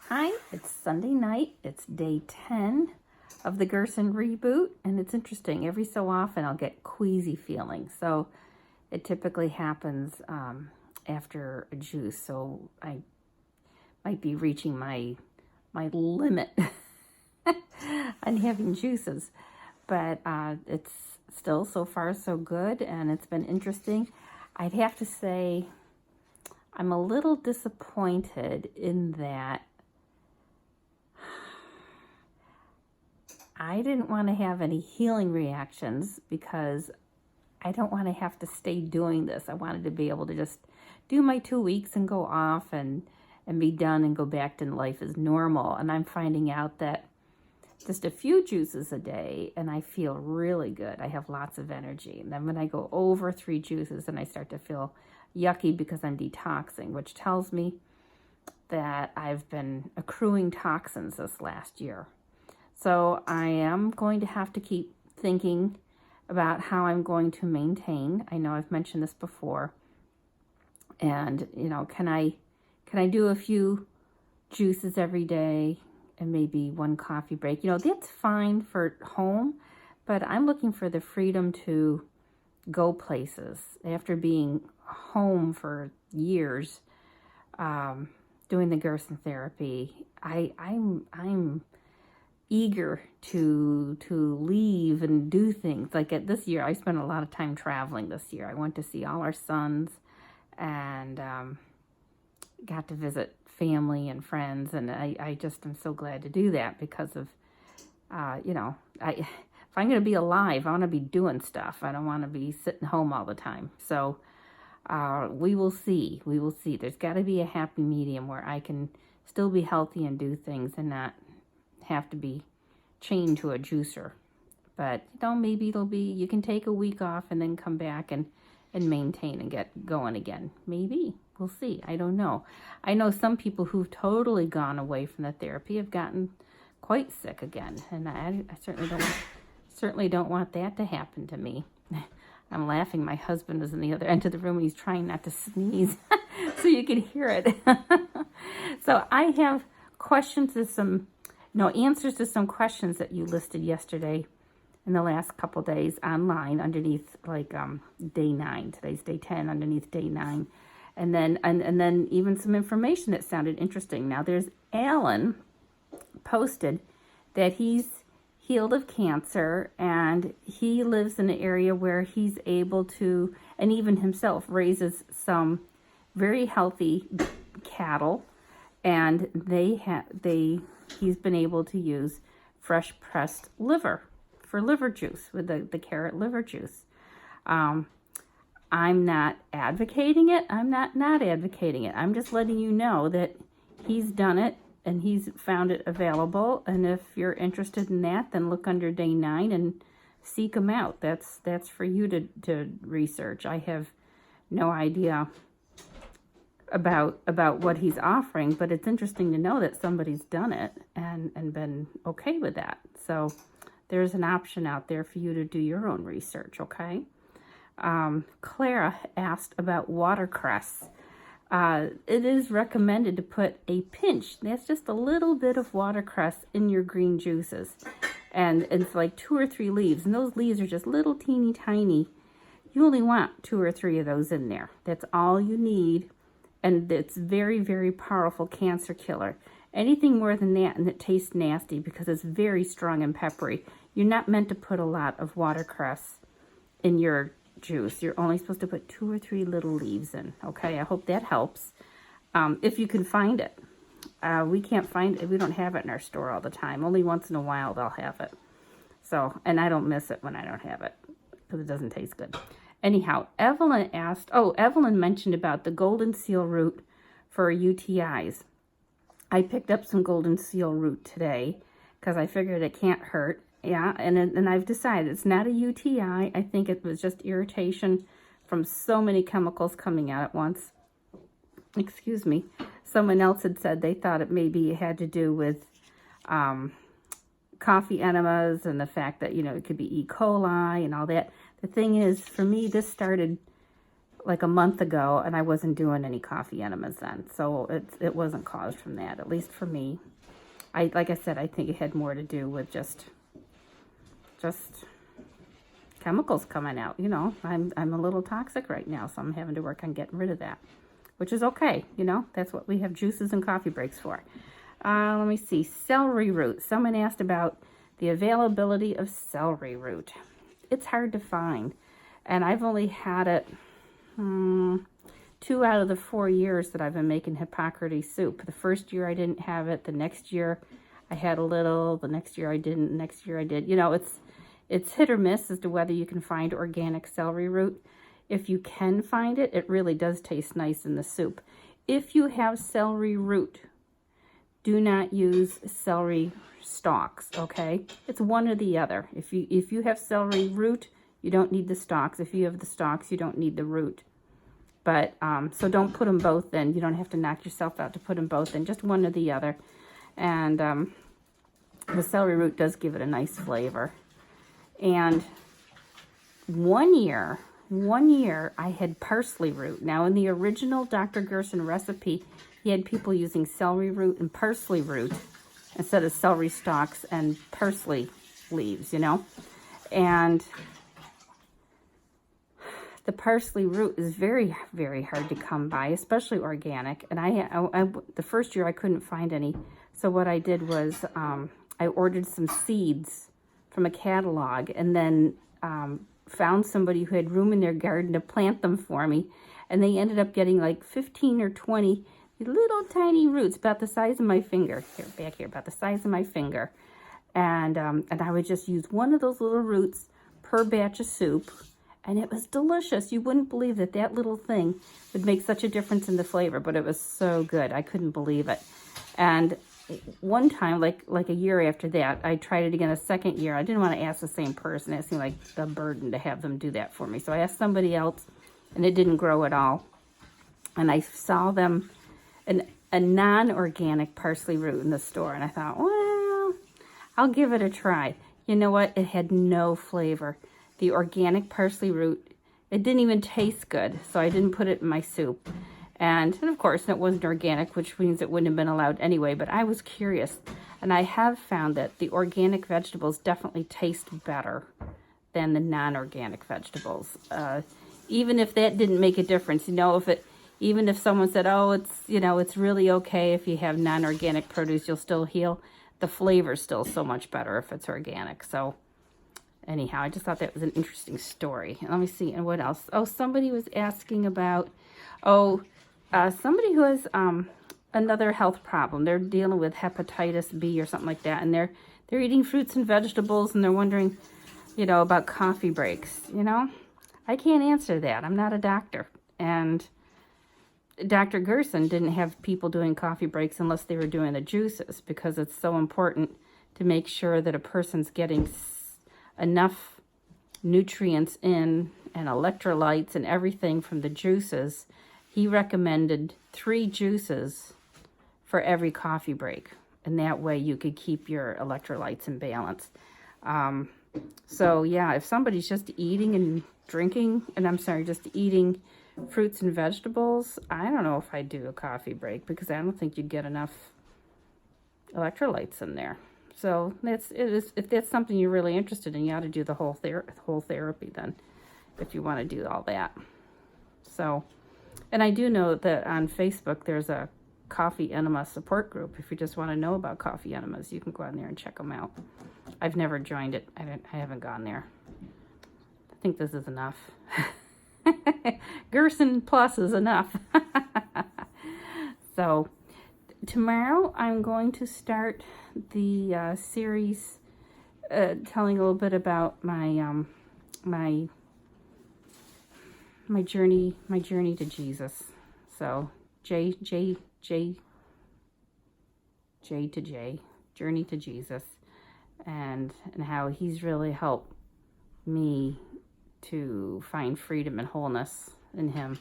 Hi, it's Sunday night. It's day 10 of the Gerson reboot, and it's interesting. Every so often I'll get queasy feelings. So it typically happens after a juice. So I might be reaching my limit on having juices. But it's still so far so good, and it's been interesting. I'd have to say I'm a little disappointed in that I didn't want to have any healing reactions because I don't want to have to stay doing this. I wanted to be able to just do my 2 weeks and go off and be done and go back to life as normal. And I'm finding out that just a few juices a day and I feel really good. I have lots of energy. And then when I go over 3 juices, then I start to feel yucky because I'm detoxing, which tells me that I've been accruing toxins this last year. So I am going to have to keep thinking about how I'm going to maintain. I know I've mentioned this before. And, can I do a few juices every day and maybe 1 coffee break? That's fine for home, but I'm looking for the freedom to go places. After being home for years, doing the Gerson therapy, I'm eager to leave and do things. Like this year, I spent a lot of time traveling this year. I went to see all our sons and got to visit family and friends. And I just am so glad to do that because of, if I'm going to be alive, I want to be doing stuff. I don't want to be sitting home all the time. So we will see. We will see. There's got to be a happy medium where I can still be healthy and do things and not have to be chained to a juicer. But maybe it'll be, you can take a week off and then come back and maintain and get going again. Maybe. We'll see. I don't know. I know some people who've totally gone away from the therapy have gotten quite sick again. And I certainly don't want that to happen to me. I'm laughing. My husband is in the other end of the room and he's trying not to sneeze so you can hear it. So I have questions to answers to some questions that you listed yesterday in the last couple days online underneath day 9. Today's day 10 underneath day 9. And then even some information that sounded interesting. Now there's Alan posted that he's healed of cancer and he lives in an area where he's able to, and even himself raises some very healthy cattle, and he's been able to use fresh pressed liver for liver juice with the carrot liver juice. I'm not advocating it. I'm not advocating it. I'm just letting you know that he's done it and he's found it available. And if you're interested in that, then look under day 9 and seek him out. That's for you to research. I have no idea about what he's offering, but it's interesting to know that somebody's done it and been okay with that. So there's an option out there for you to do your own research, okay? Clara asked about watercress. It is recommended to put a pinch, that's just a little bit of watercress in your green juices. And it's like 2 or 3 leaves, and those leaves are just little teeny tiny. You only want 2 or 3 of those in there. That's all you need. And it's very, very powerful cancer killer. Anything more than that, and it tastes nasty because it's very strong and peppery. You're not meant to put a lot of watercress in your juice. You're only supposed to put 2 or 3 little leaves in. Okay, I hope that helps. If you can find it. We can't find it. We don't have it in our store all the time. Only once in a while they'll have it. So, and I don't miss it when I don't have it because it doesn't taste good. Anyhow, Evelyn mentioned about the goldenseal root for UTIs. I picked up some goldenseal root today because I figured it can't hurt. Yeah, and I've decided it's not a UTI. I think it was just irritation from so many chemicals coming out at once. Excuse me. Someone else had said they thought it maybe had to do with coffee enemas and the fact that, it could be E. coli and all that. The thing is, for me, this started like a month ago, and I wasn't doing any coffee enemas then. So it wasn't caused from that, at least for me. Like I said, I think it had more to do with just chemicals coming out. You know, I'm a little toxic right now, so I'm having to work on getting rid of that, which is okay. You know, that's what we have juices and coffee breaks for. Let me see, celery root. Someone asked about the availability of celery root. It's hard to find, and I've only had it 2 out of the 4 years that I've been making Hippocrates soup. The first year I didn't have it. The next year I had a little. The next year I didn't. The next year I did. You know, it's hit or miss as to whether you can find organic celery root. If you can find it, it really does taste nice in the soup. If you have celery root, do not use celery stalks, okay? It's one or the other. If you have celery root, you don't need the stalks. If you have the stalks, you don't need the root. But, so don't put them both in. You don't have to knock yourself out to put them both in. Just one or the other. And the celery root does give it a nice flavor. And one year I had parsley root. Now, in the original Dr. Gerson recipe, he had people using celery root and parsley root instead of celery stalks and parsley leaves, you know. And the parsley root is very, very hard to come by, especially organic. And I the first year I couldn't find any. So what I did was I ordered some seeds from a catalog, and then found somebody who had room in their garden to plant them for me. And they ended up getting like 15 or 20 little tiny roots about the size of my finger. Here, back here, about the size of my finger. And I would just use one of those little roots per batch of soup. And it was delicious. You wouldn't believe that that little thing would make such a difference in the flavor, but it was so good. I couldn't believe it. And one time, like a year after that, I tried it again a second year. I didn't want to ask the same person. It seemed like a burden to have them do that for me. So I asked somebody else, and it didn't grow at all. And I saw them, a non-organic parsley root in the store, and I thought, well, I'll give it a try. You know what? It had no flavor. The organic parsley root, it didn't even taste good, so I didn't put it in my soup. And of course, it wasn't organic, which means it wouldn't have been allowed anyway, but I was curious. And I have found that the organic vegetables definitely taste better than the non-organic vegetables. Even if that didn't make a difference, you know, even if someone said, oh, it's really okay if you have non-organic produce, you'll still heal, the flavor's still so much better if it's organic. So anyhow, I just thought that was an interesting story. Let me see, and what else? Oh, somebody was asking about, somebody who has another health problem. They're dealing with hepatitis B or something like that, and they're eating fruits and vegetables, and they're wondering, about coffee breaks. I can't answer that. I'm not a doctor, and Dr. Gerson didn't have people doing coffee breaks unless they were doing the juices, because it's so important to make sure that a person's getting enough nutrients in and electrolytes and everything from the juices. He recommended 3 juices for every coffee break, and that way you could keep your electrolytes in balance. So yeah, if somebody's just eating and drinking, just eating fruits and vegetables, I don't know if I'd do a coffee break, because I don't think you'd get enough electrolytes in there. So if that's something you're really interested in, you ought to do the whole therapy then, if you want to do all that. So, and I do know that on Facebook there's a coffee enema support group. If you just want to know about coffee enemas, you can go on there and check them out. I've never joined it. I haven't gone there. I think this is enough. Gerson plus is enough. So tomorrow I'm going to start the series telling a little bit about my my journey to Jesus. So J to J, journey to Jesus, and how he's really helped me to find freedom and wholeness in him.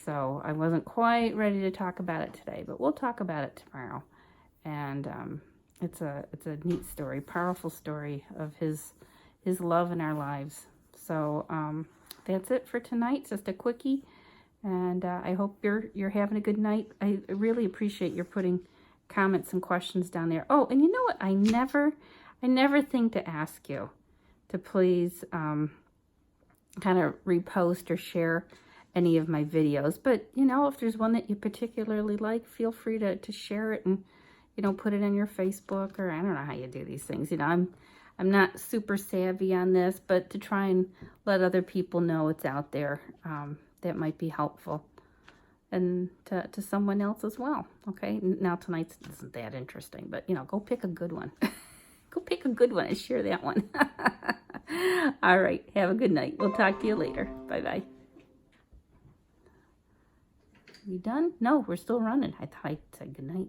So I wasn't quite ready to talk about it today, but we'll talk about it tomorrow. And it's a neat story, powerful story of his love in our lives. So that's it for tonight. Just a quickie. And I hope you're having a good night. I really appreciate your putting comments and questions down there. Oh, and you know what? I never think to ask you to please kind of repost or share any of my videos. But, you know, if there's one that you particularly like, feel free to share it and, you know, put it on your Facebook, or I don't know how you do these things. You know, I'm not super savvy on this, but to try and let other people know it's out there, that might be helpful. And to someone else as well, okay? Now tonight's isn't that interesting, but, you know, go pick a good one. Go pick a good one and share that one. All right, have a good night. We'll talk to you later. Bye-bye. You done? No, we're still running. I thought I said good night.